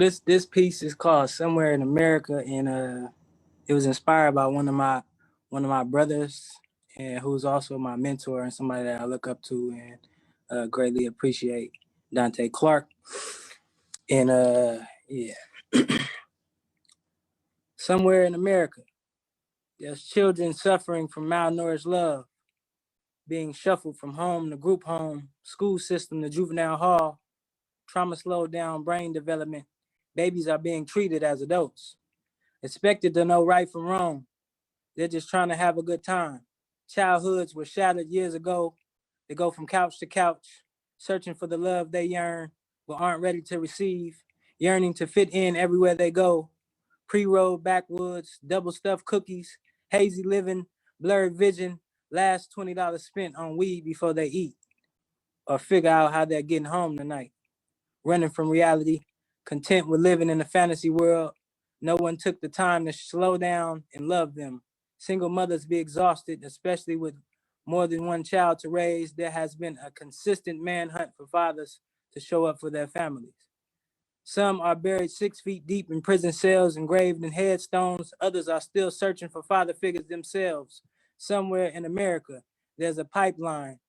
This piece is called "Somewhere in America," and it was inspired by one of my brothers, and who's also my mentor and somebody that I look up to and greatly appreciate, Dante Clark. And yeah, somewhere in America, there's children suffering from malnourished love, being shuffled from home to group home, school system to juvenile hall, trauma slowed down brain development. Babies are being treated as adults, expected to know right from wrong. They're just trying to have a good time. Childhoods were shattered years ago. They go from couch to couch, searching for the love they yearn, but aren't ready to receive, yearning to fit in everywhere they go. Pre-rolled backwoods, double stuffed cookies, hazy living, blurred vision, last $20 spent on weed before they eat or figure out how they're getting home tonight. Running from reality, content with living in a fantasy world. No one took the time to slow down and love them. Single mothers be exhausted, especially with more than one child to raise. There has been a consistent manhunt for fathers to show up for their families. Some are buried 6 feet deep in prison cells, engraved in headstones. Others are still searching for father figures themselves. Somewhere in America, there's a pipeline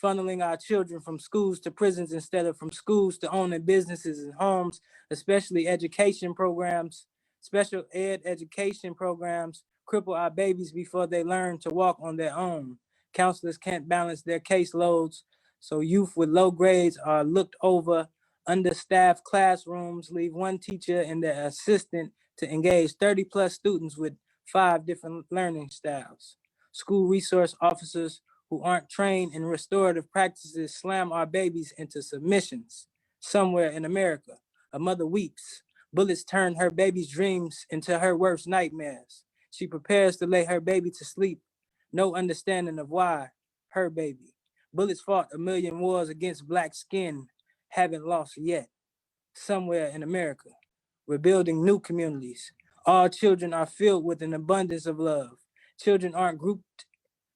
funneling our children from schools to prisons instead of from schools to owning businesses and homes, especially education programs. Special ed education programs cripple our babies before they learn to walk on their own. Counselors can't balance their caseloads, so youth with low grades are looked over. Understaffed classrooms leave one teacher and their assistant to engage 30 plus students with 5 different learning styles. School resource officers who aren't trained in restorative practices slam our babies into submissions. Somewhere in America, a mother weeps. Bullets turn her baby's dreams into her worst nightmares. She prepares to lay her baby to sleep. No understanding of why. Her baby. Bullets fought a million wars against black skin, haven't lost yet. Somewhere in America, we're building new communities. All children are filled with an abundance of love. Children aren't grouped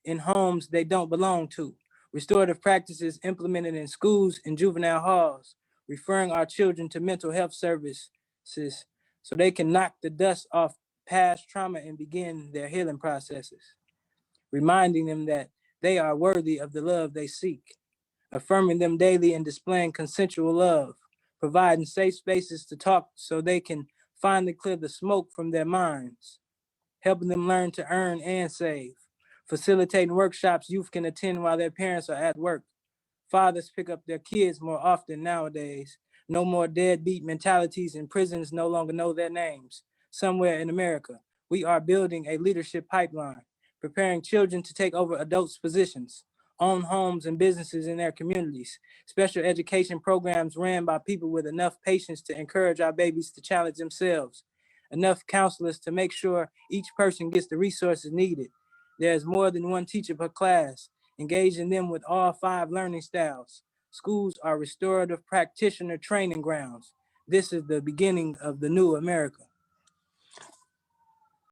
in homes they don't belong to. Restorative practices implemented in schools and juvenile halls, referring our children to mental health services so they can knock the dust off past trauma and begin their healing processes, reminding them that they are worthy of the love they seek, affirming them daily and displaying consensual love, providing safe spaces to talk so they can finally clear the smoke from their minds, helping them learn to earn and save, facilitating workshops youth can attend while their parents are at work. Fathers pick up their kids more often nowadays. No more deadbeat mentalities, and prisons no longer know their names. Somewhere in America, we are building a leadership pipeline, preparing children to take over adults' positions, own homes and businesses in their communities, special education programs ran by people with enough patience to encourage our babies to challenge themselves, enough counselors to make sure each person gets the resources needed. There's more than one teacher per class, engaging them with all 5 learning styles. Schools are restorative practitioner training grounds. This is the beginning of the new America.